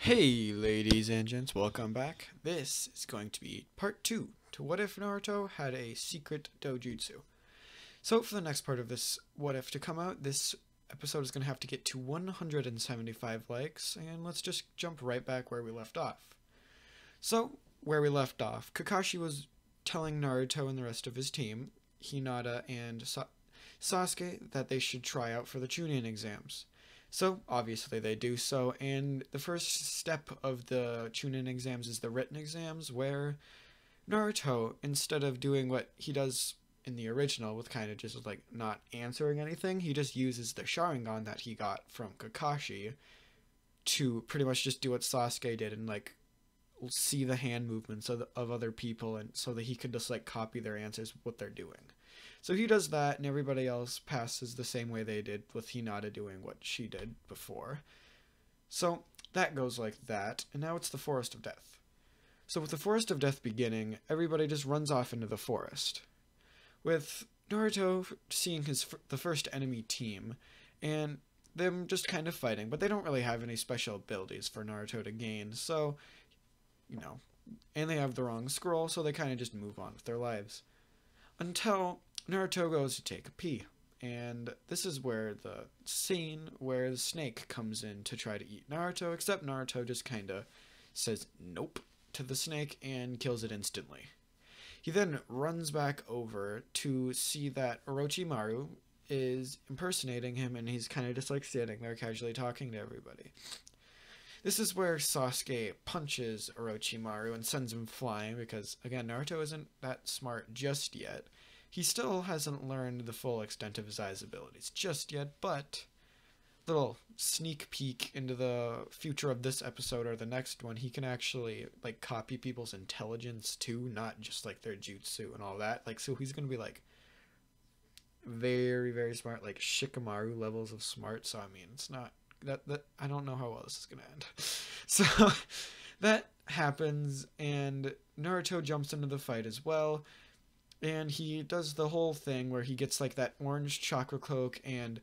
Hey ladies and gents, welcome back. This is going to be part 2 to What If Naruto Had a Secret Dojutsu. So for the next part of this What If to come out, this episode is going to have to get to 175 likes, and let's just jump right back where we left off. So, where we left off, Kakashi was telling Naruto and the rest of his team, Hinata and Sasuke, that they should try out for the Chunin exams. So, obviously they do so, and the first step of the Chunin exams is the written exams, where Naruto, instead of doing what he does in the original with kind of just like not answering anything, he just uses the Sharingan that he got from Kakashi to pretty much just do what Sasuke did and like see the hand movements of other people, and so that he could just like copy their answers, what they're doing. So he does that, and everybody else passes the same way they did, with Hinata doing what she did before. So that goes like that, and now it's the Forest of Death. So with the Forest of Death beginning, everybody just runs off into the forest, with Naruto seeing the first enemy team, and them just kind of fighting, but they don't really have any special abilities for Naruto to gain, so, you know, and they have the wrong scroll, so they kind of just move on with their lives. Until Naruto goes to take a pee, and this is where the scene where the snake comes in to try to eat Naruto, except Naruto just kinda says nope to the snake and kills it instantly. He then runs back over to see that Orochimaru is impersonating him, and he's kinda just like standing there casually talking to everybody. This is where Sasuke punches Orochimaru and sends him flying, because again, Naruto isn't that smart just yet. He still hasn't learned the full extent of his eyes abilities just yet, but little sneak peek into the future of this episode or the next one, he can actually like copy people's intelligence too, not just like their jutsu and all that. Like, so he's gonna be like very, very smart, like Shikamaru levels of smart. So I mean, it's not that I don't know how well this is gonna end. So that happens, and Naruto jumps into the fight as well. And he does the whole thing where he gets like that orange chakra cloak and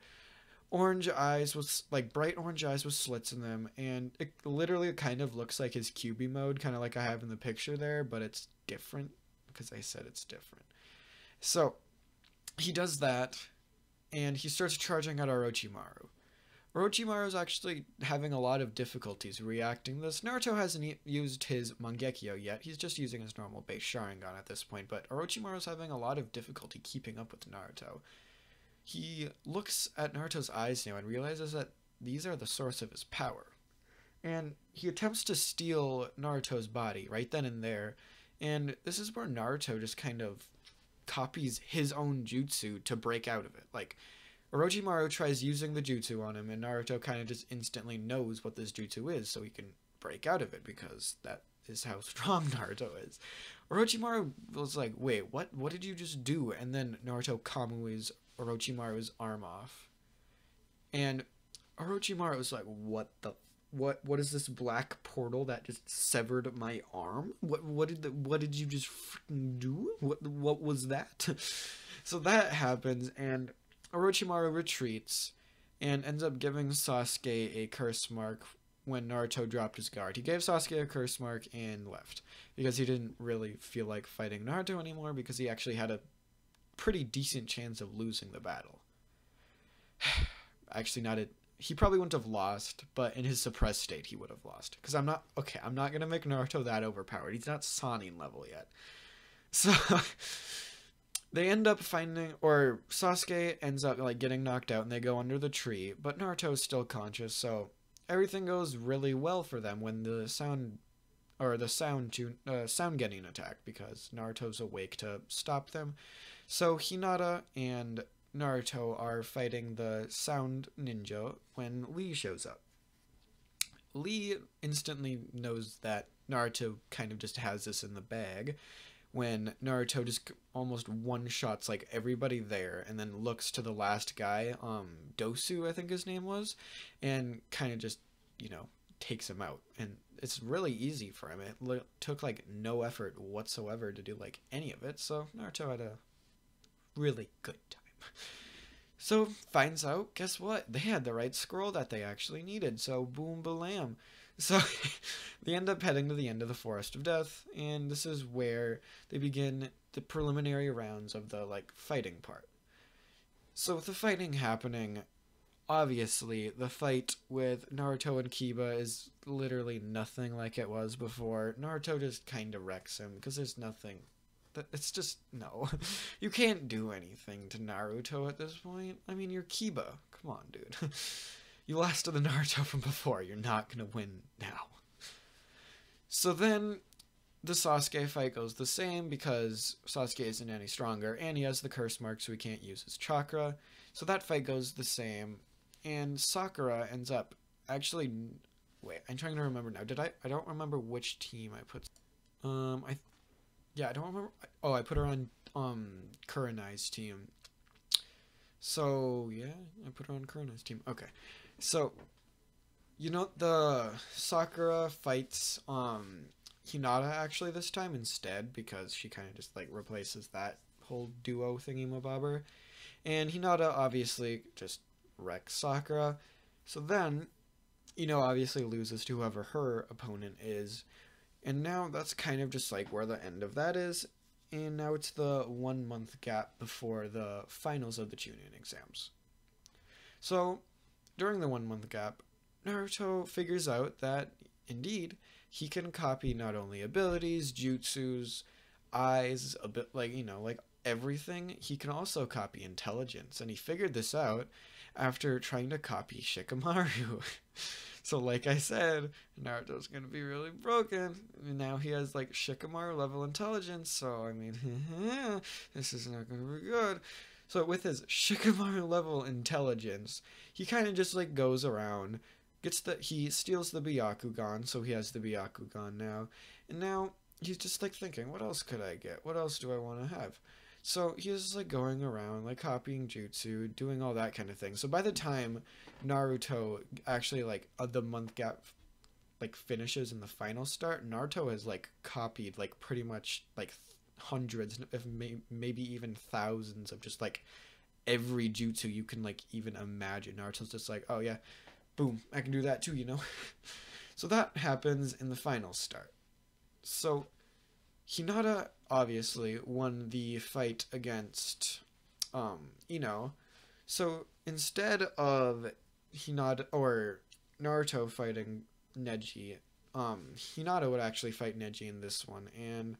orange eyes with like bright orange eyes with slits in them, and it literally kind of looks like his QB mode, kind of like I have in the picture there, but it's different because I said it's different. So he does that, and he starts charging at Orochimaru. Orochimaru is actually having a lot of difficulties reacting to this. Naruto hasn't used his Mangekyo yet. He's just using his normal base Sharingan at this point, but Orochimaru is having a lot of difficulty keeping up with Naruto. He looks at Naruto's eyes now and realizes that these are the source of his power. And he attempts to steal Naruto's body right then and there, and this is where Naruto just kind of copies his own jutsu to break out of it. Like, Orochimaru tries using the jutsu on him, and Naruto kind of just instantly knows what this jutsu is, so he can break out of it, because that is how strong Naruto is. Orochimaru was like, wait, what did you just do? And then Naruto kamuis Orochimaru's arm off. And Orochimaru was like, what is this black portal that just severed my arm? What did you just freaking do? What was that? So that happens, and Orochimaru retreats and ends up giving Sasuke a curse mark when Naruto dropped his guard. He gave Sasuke a curse mark and left, because he didn't really feel like fighting Naruto anymore, because he actually had a pretty decent chance of losing the battle. Actually, he probably wouldn't have lost, but in his suppressed state he would have lost. Because I'm not going to make Naruto that overpowered. He's not Sannin level yet. So they end up finding, or Sasuke ends up like getting knocked out, and they go under the tree, but Naruto is still conscious, so everything goes really well for them when the sound getting attacked, because Naruto's awake to stop them. So Hinata and Naruto are fighting the sound ninja when Lee shows up. Lee instantly knows that Naruto kind of just has this in the bag, when Naruto just almost one-shots like everybody there, and then looks to the last guy, Dosu I think his name was, and kind of just, you know, takes him out. And it's really easy for him. It took like no effort whatsoever to do like any of it, so Naruto had a really good time. So finds out, guess what? They had the right scroll that they actually needed, so boom balam. So they end up heading to the end of the Forest of Death, and this is where they begin the preliminary rounds of the like fighting part. So with the fighting happening, obviously the fight with Naruto and Kiba is literally nothing like it was before. Naruto just kind of wrecks him because there's nothing. It's just no. You can't do anything to Naruto at this point. I mean, you're Kiba. Come on, dude. You lost to the Naruto from before. You're not gonna win now. So then the Sasuke fight goes the same because Sasuke isn't any stronger and he has the curse mark, so he can't use his chakra. So that fight goes the same, and Sakura ends up actually. Wait, I'm trying to remember now. I don't remember which team I put. I don't remember. Oh, I put her on Kurenai's team. So yeah, I put her on Kurenai's team. Okay, so you know the Sakura fights Hinata actually this time instead because she kind of just like replaces that whole duo thingy mabobber, and Hinata obviously just wrecks Sakura. So then, obviously loses to whoever her opponent is. And now that's kind of just like where the end of that is. And now it's the 1 month gap before the finals of the Chunin exams. So during the 1 month gap, Naruto figures out that indeed he can copy not only abilities, jutsus, eyes, a bit like everything. He can also copy intelligence, and he figured this out after trying to copy Shikamaru. So like I said, Naruto's gonna be really broken. Now he has like Shikamaru level intelligence, so I mean, this is not gonna be good. So with his Shikamaru level intelligence, he kind of just like goes around, he steals the Byakugan, so he has the Byakugan now, and now he's just like thinking, what else could I get? What else do I want to have? So he was like going around, like copying jutsu, doing all that kind of thing. So by the time Naruto actually the month gap like finishes and the finals start, Naruto has like copied like pretty much like hundreds, if maybe even thousands of just like every jutsu you can like even imagine. Naruto's just like, oh yeah, boom, I can do that too, So that happens in the finals start. So Hinata obviously won the fight against Ino. So instead of Hinata or Naruto fighting Neji, Hinata would actually fight Neji in this one, and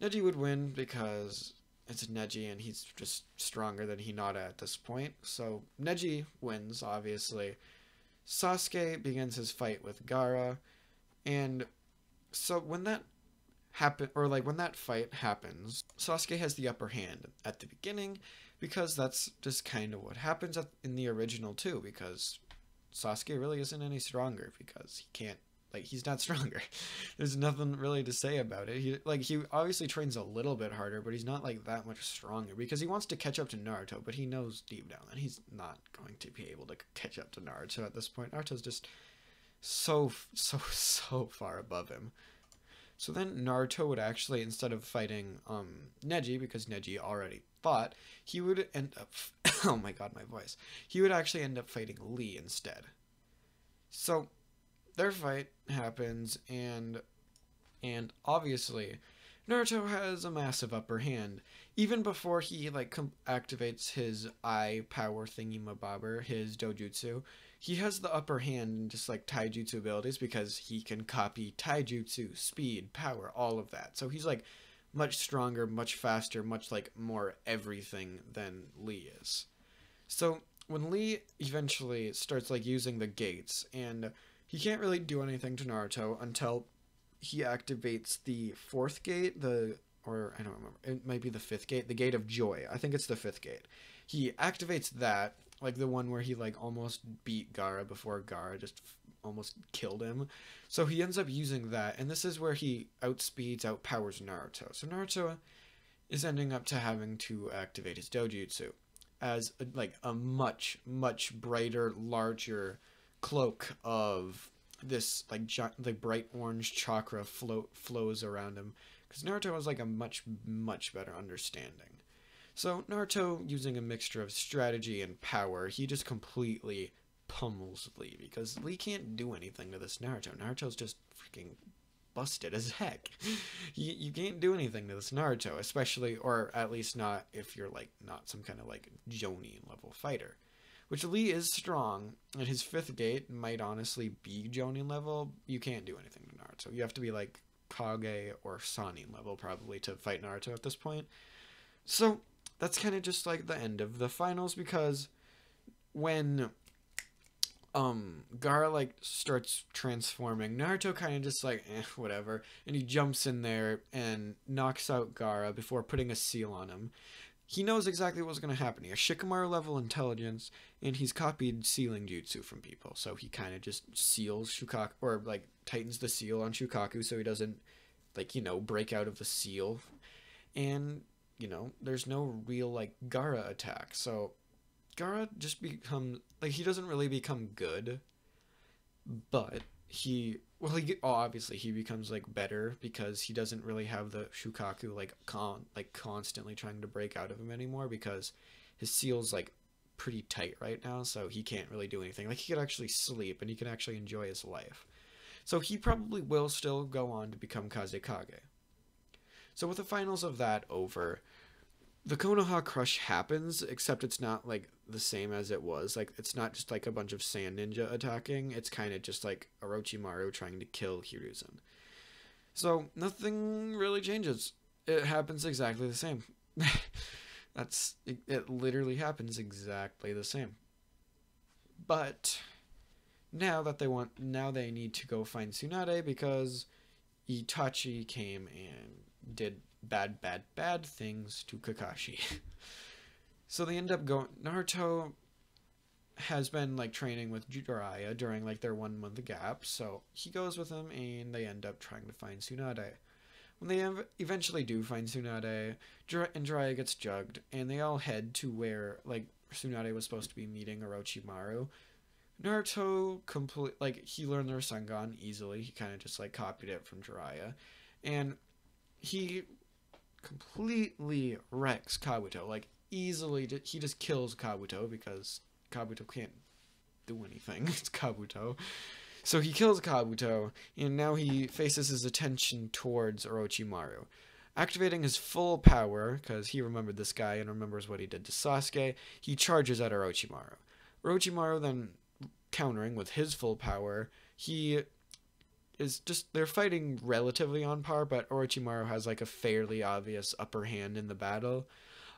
Neji would win because it's Neji and he's just stronger than Hinata at this point. So Neji wins, obviously. Sasuke begins his fight with Gaara, and so when that when that fight happens, Sasuke has the upper hand at the beginning because that's just kind of what happens in the original too, because Sasuke really isn't any stronger because he's not stronger. There's nothing really to say about it. He obviously trains a little bit harder, but he's not like that much stronger because he wants to catch up to Naruto, but he knows deep down that he's not going to be able to catch up to Naruto at this point. Naruto's just so far above him. So then Naruto would actually, instead of fighting Neji, because Neji already fought, he would end up oh my god, my voice. He would actually end up fighting Lee instead. So their fight happens, and obviously Naruto has a massive upper hand. Even before he activates his eye power thingy mabobber, his Dojutsu, he has the upper hand in just like taijutsu abilities because he can copy taijutsu, speed, power, all of that. So he's like much stronger, much faster, much like more everything than Lee is. So when Lee eventually starts like using the gates, and he can't really do anything to Naruto until he activates the fourth gate, or I don't remember, it might be the fifth gate, the Gate of Joy. I think it's the fifth gate. He activates that, like the one where he like almost beat Gaara before Gaara just almost killed him. So he ends up using that, and this is where he outpowers Naruto. So Naruto is ending up to having to activate his Dojutsu as a much brighter, larger cloak of this like bright orange chakra flows around him, because Naruto has like a much better understanding. So Naruto, using a mixture of strategy and power, he just completely pummels Lee, because Lee can't do anything to this Naruto. Naruto's just freaking busted as heck. You can't do anything to this Naruto, especially, or at least not if you're like not some kind of like Jonin level fighter. Which Lee is strong, and his 5th gate might honestly be Jonin level. You can't do anything to Naruto. You have to be like Kage or Sannin level probably to fight Naruto at this point. So that's kind of just like the end of the finals, because when Gaara like starts transforming, Naruto kind of just like whatever, and he jumps in there and knocks out Gaara before putting a seal on him. He knows exactly what's going to happen. He has Shikamaru level intelligence, and he's copied sealing jutsu from people. So he kind of just seals Shukaku, or like tightens the seal on Shukaku so he doesn't, like, you know, break out of the seal. And, you know, there's no real like Gaara attack. So Gaara just becomes, like, he doesn't really become good, but obviously he becomes like better because he doesn't really have the Shukaku like constantly trying to break out of him anymore, because his seal's like pretty tight right now, so he can't really do anything. Like, he could actually sleep and he can actually enjoy his life. So he probably will still go on to become Kazekage. So with the finals of that over, the Konoha Crush happens, except it's not like the same as it was. Like, it's not just like a bunch of sand ninja attacking. It's kind of just like Orochimaru trying to kill Hiruzen. So nothing really changes. It happens exactly the same. It literally happens exactly the same. But now they need to go find Tsunade, because Itachi came and did bad things to Kakashi. So they end up going, Naruto has been like training with Jiraiya during like their 1 month gap, so he goes with him and they end up trying to find Tsunade. When they eventually do find Tsunade, Jiraiya gets jugged, and they all head to where like Tsunade was supposed to be meeting Orochimaru. Naruto he learned the Rasengan easily. He kind of just like copied it from Jiraiya, and he completely wrecks Kabuto. Like, easily, he just kills Kabuto, because Kabuto can't do anything. It's Kabuto. So he kills Kabuto, and now he faces his attention towards Orochimaru. Activating his full power, because he remembered this guy and remembers what he did to Sasuke, he charges at Orochimaru. Orochimaru then, countering with his full power, they're fighting relatively on par, but Orochimaru has like a fairly obvious upper hand in the battle,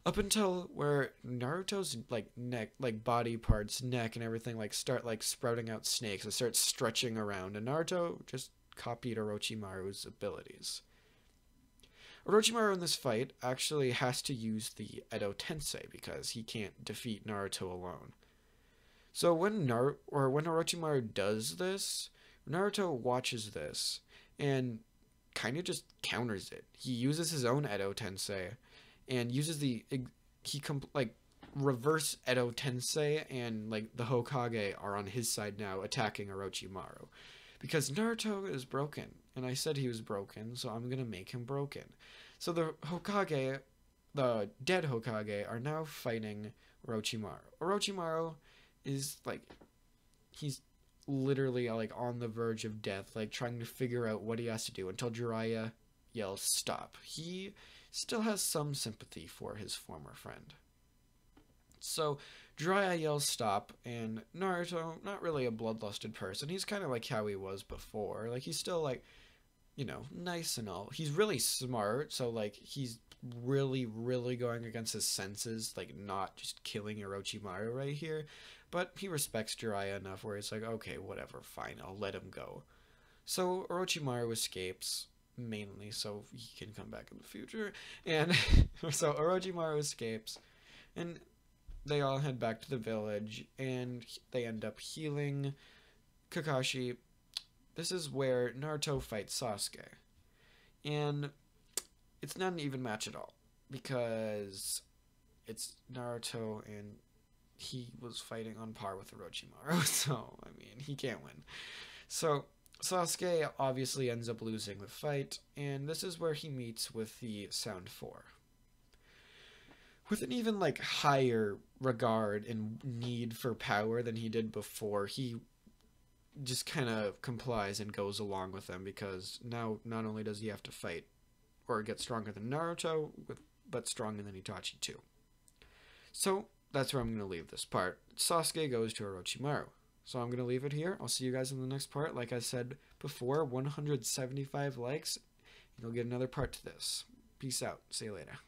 up until where Naruto's like neck, like body parts, neck and everything like start like sprouting out snakes and start stretching around, and Naruto just copied Orochimaru's abilities. Orochimaru in this fight actually has to use the Edo Tensei, because he can't defeat Naruto alone. So when Orochimaru does this, Naruto watches this and kind of just counters it. He uses his own Edo Tensei and uses reverse Edo Tensei, and like the Hokage are on his side now, attacking Orochimaru, because Naruto is broken, and I said he was broken, so I'm gonna make him broken. So the dead Hokage are now fighting Orochimaru. Orochimaru is like, he's literally like on the verge of death, like trying to figure out what he has to do, until Jiraiya yells stop. He still has some sympathy for his former friend. So Jiraiya yells stop, and Naruto, not really a bloodlusted person, he's kind of like how he was before. Like, he's still like, you know, nice and all. He's really smart, so like he's really going against his senses, like not just killing Orochimaru right here. But he respects Jiraiya enough where he's like, okay, whatever, fine, I'll let him go. So Orochimaru escapes, mainly so he can come back in the future. And so Orochimaru escapes, and they all head back to the village, and they end up healing Kakashi. This is where Naruto fights Sasuke. And it's not an even match at all, because it's Naruto and he was fighting on par with Orochimaru, so, I mean, he can't win. So, Sasuke obviously ends up losing the fight, and this is where he meets with the Sound 4. With an even, like, higher regard and need for power than he did before. He just kind of complies and goes along with them because now not only does he have to fight or get stronger than Naruto, but stronger than Itachi too. So that's where I'm going to leave this part. Sasuke goes to Orochimaru. So I'm going to leave it here. I'll see you guys in the next part. Like I said before, 175 likes. You'll get another part to this. Peace out. See you later.